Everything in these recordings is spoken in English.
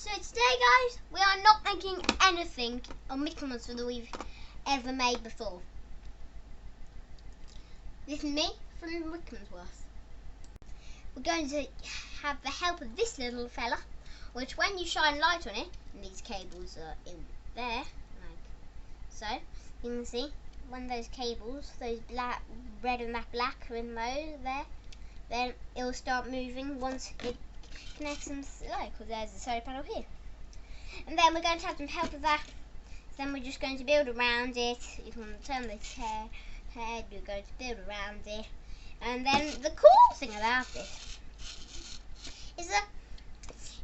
So today, guys, we are not making anything on Mickey Monster that we've ever made before. This is me from Wickhamsworth. We're going to have the help of this little fella, which when you shine light on it, and these cables are in there, like so, you can see one of those cables, those black, red and that black are in those there, then it will start moving once it connects them slow, because there's a solar panel here. And then we're going to have some help with that. Then we're just going to build around it. You can turn this head, we're going to build around it. And then the cool thing about this is that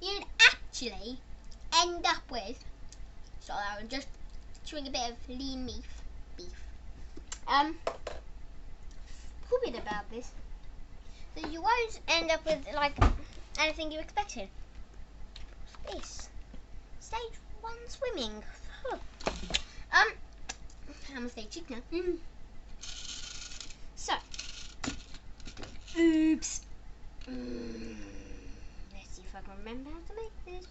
you'd actually end up with, so I would just chewing a bit of lean beef. Cool bit about this, so you won't end up with like anything you expected. This stage 1 swimming. Huh. I'm on stage 6 now. So, oops. Let's see if I can remember how to make this.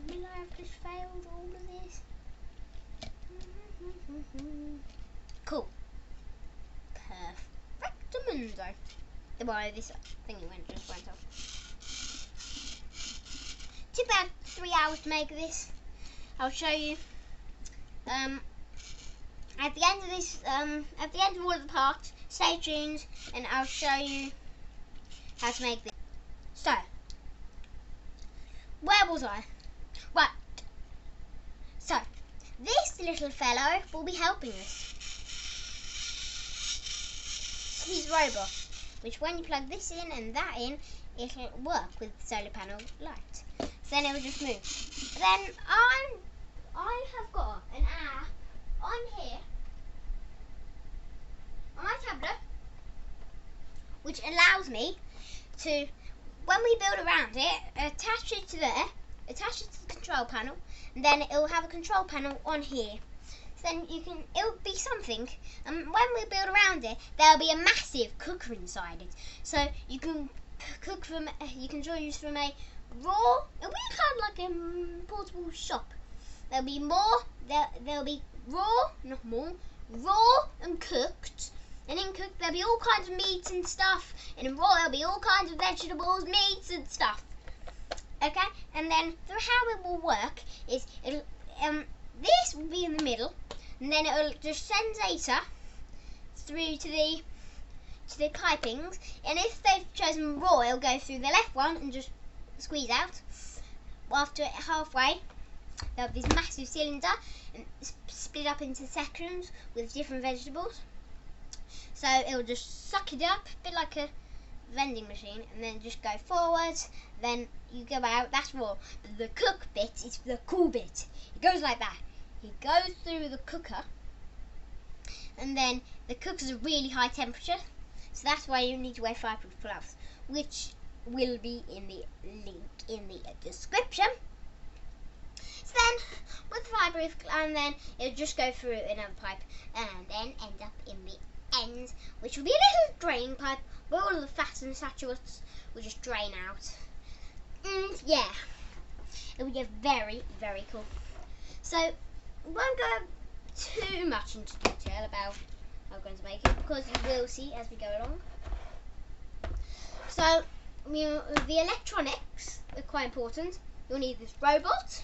Will I have just failed all of this? Cool. Perfectamundo. Well, this thing just went off. Took about 3 hours to make this. I'll show you. At the end of this, at the end of all of the parts, stay tuned, and I'll show you how to make this. So, where was I? Right. So, this little fellow will be helping us. He's a robot, which when you plug this in and that in, it'll work with solar panel light. So then it will just move. Then I have got an app on here on my tablet, which allows me to, when we build around it, attach it to there, attach it to the control panel, and then it will have a control panel on here. So then it will be something, and when we build around it, there'll be a massive cooker inside it. So you can cook from, you can use from a raw, it'll be kind of like a portable shop. There'll be there'll be raw, not more, raw and cooked. And in cooked there'll be all kinds of meats and stuff. And in raw there'll be all kinds of vegetables, meats and stuff. Okay? And then how it will work is it'll this will be in the middle, and then it'll just send data through to the pipings, and if they've chosen raw, it'll go through the left one and just squeeze out. After halfway, there'll be this massive cylinder and split up into sections with different vegetables. So it'll just suck it up, a bit like a vending machine, and then just go forward. Then you go out. That's raw. But the cook bit is the cool bit. It goes like that. It goes through the cooker, and then the cooker's a really high temperature. So that's why you need to wear fireproof gloves, which will be in the link in the description. So then, with the fireproof, and then it'll just go through another pipe, and then end up in the end, which will be a little drain pipe where all the fat and saturates will just drain out. And yeah, it will get very, very cool. So, we won't go too much into detail about how we're going to make it, because you will see as we go along. So, the electronics are quite important. You'll need this robot.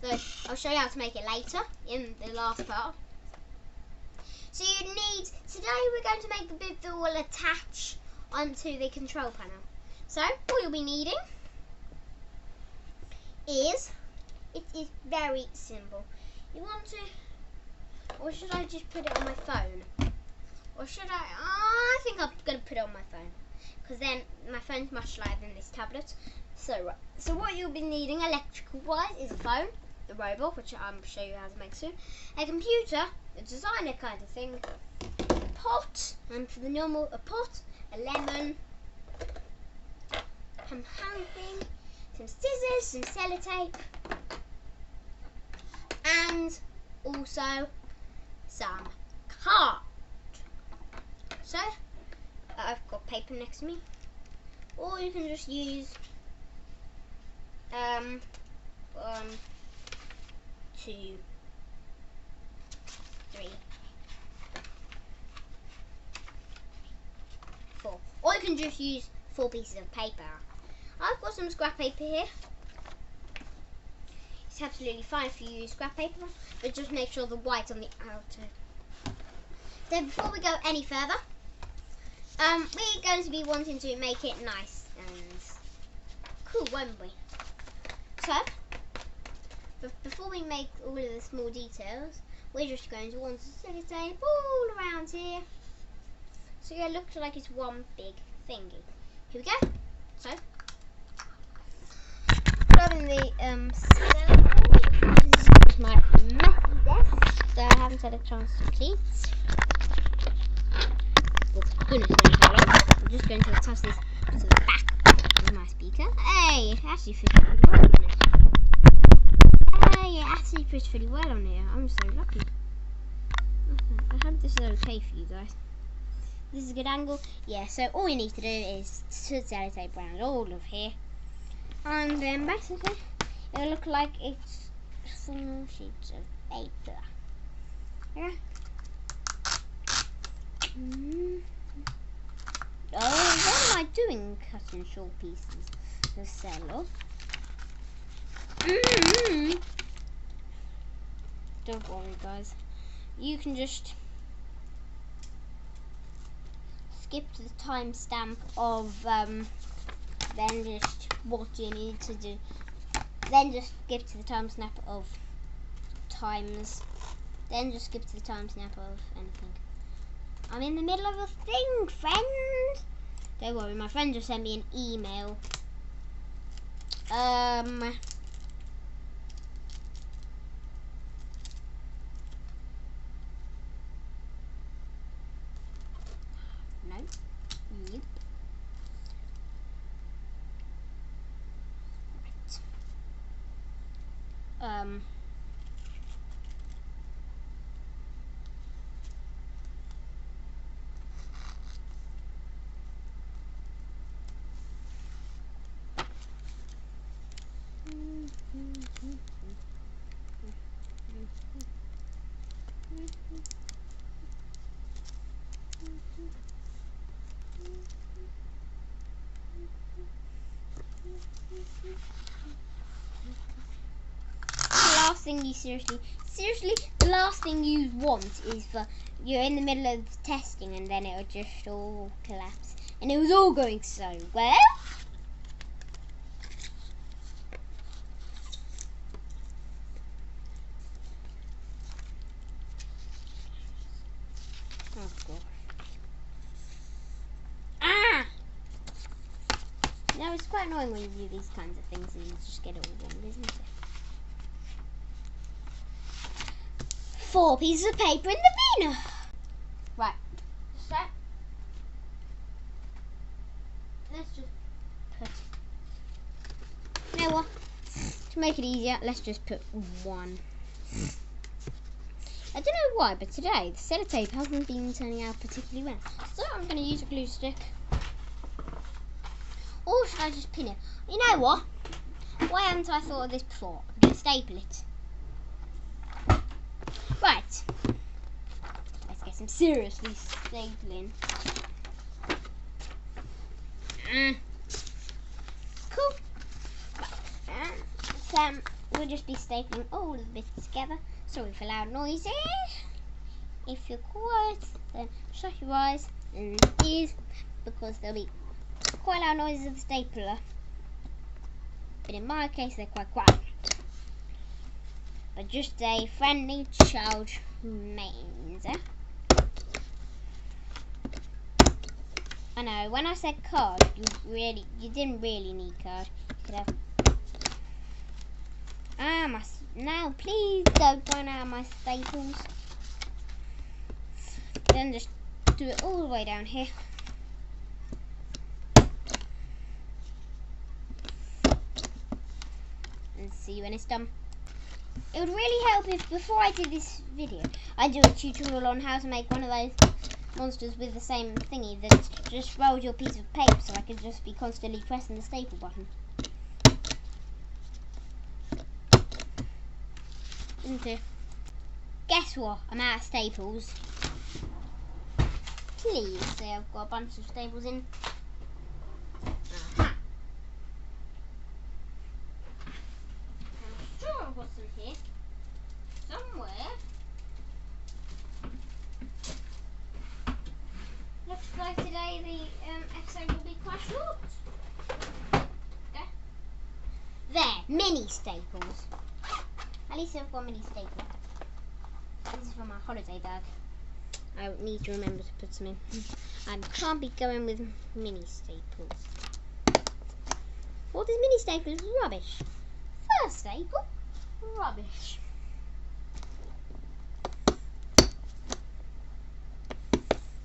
So, I'll show you how to make it later in the last part. So today we're going to make the bit that will attach onto the control panel. So, all you'll be needing is, it is very simple. You want to, or should I just put it on my phone? Or should I think I'm going to put it on my phone, because then my phone's much lighter than this tablet. So what you'll be needing electrical wise is a phone, the robot, which I'm going to show you how to make soon, a computer, a designer kind of thing, a pot, and for the normal, a pot, a lemon, some thing, some scissors, some sellotape, and also some card. So, I've got paper next to me, or you can just use 1, 2, 3, 4. Or you can just use 4 pieces of paper. I've got some scrap paper here. It's absolutely fine if you use scrap paper, but just make sure the white on the outer. Then before we go any further, we're going to be wanting to make it nice and cool, won't we? So, before we make all of the small details, we're just going to want to sellotape all around here, so it looks like it's one big thingy. Here we go. So, grabbing the this is my messy desk that I haven't had a chance to clean. For goodness knows how long. I'm just going to attach this to the back of my speaker. Hey, it actually fits pretty well on it. Hey, it actually fits pretty well on here. I'm so lucky. I hope this is okay for you guys. This is a good angle. Yeah, so all you need to do is to sellotape around all of here. And then basically, it'll look like it's 4 sheets of paper. Yeah. Oh, what am I doing? Cutting short pieces of cello. Don't worry, guys. You can just skip to the timestamp of then just what you need to do. Then just skip to the timestamp of times. Then just skip to the timestamp of anything. I'm in the middle of a thing, friend. Don't worry, my friend just sent me an email. No. Nope. Right. Thing you seriously, the last thing you want is for you're in the middle of testing and then it'll just all collapse. And it was all going so well. Oh god. Ah! No, it's quite annoying when you do these kinds of things and you just get it all wrong, isn't it? 4 pieces of paper in the bin. Right. So let's just put. You know what? To make it easier, let's just put 1. I don't know why, but today the sellotape hasn't been turning out particularly well. So I'm going to use a glue stick. Or should I just pin it? You know what? Why haven't I thought of this before? I'm going to staple it. Right, let's get some seriously stapling. Cool. Right. We'll just be stapling all the bits together. Sorry for loud noises. If you're quiet, then shut your eyes and ears because there'll be quite loud noises of the stapler. But in my case, they're quite quiet. But just a friendly child remains. I know, when I said card, you didn't really need card. You could have. Now please don't run out of my staples. Then just do it all the way down here. And see when it's done. It would really help if before I did this video, I do a tutorial on how to make one of those monsters with the same thingy that just rolled your piece of paper so I could just be constantly pressing the staple button. isn't it? Guess what? I'm out of staples. Please say I've got a bunch of staples in. Aha. I'm sure I've got some here. Somewhere. Looks like today the episode will be quite short. Okay. There, mini staples. At least I've got mini staples. This is for my holiday bag. I need to remember to put some in. I can't be going with mini staples. All these mini staples are rubbish. First staple, rubbish.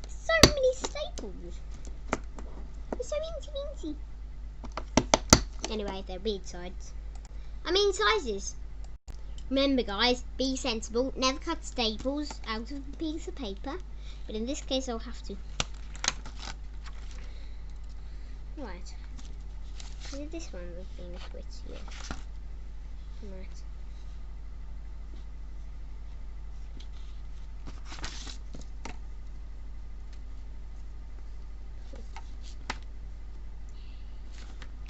So many staples. They're so incy wincy. Anyway, they're weird sides. I mean sizes. Remember guys, be sensible, never cut staples out of a piece of paper, but in this case I'll have to. Right, this one was being a bit here. Right.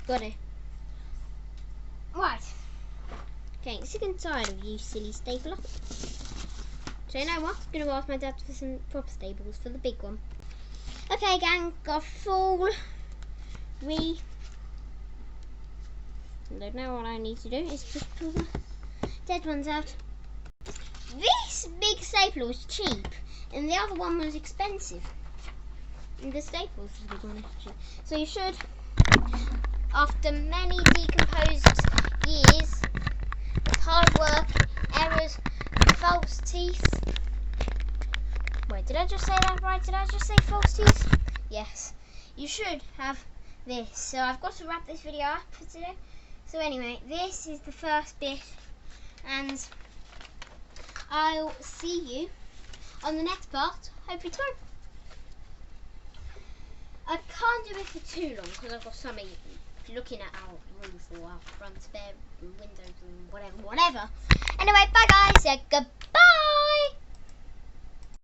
Got it. Right. Okay, sick and tired of you silly stapler. So you know what? I'm going to ask my dad for some proper staples for the big one. Okay gang, got full I don't know what I need to do, is just pull the dead ones out. This big stapler was cheap and the other one was expensive. And the staples is the big one actually. So you should, after many decomposed years, hard work, errors, false teeth. Wait, did I just say that right? Did I just say false teeth? Yes. You should have this. So I've got to wrap this video up for today. So anyway, this is the first bit. And I'll see you on the next part, hopefully tomorrow. I can't do it for too long because I've got somebody looking at our roof or our front spare windows and whatever. Anyway, bye guys, goodbye.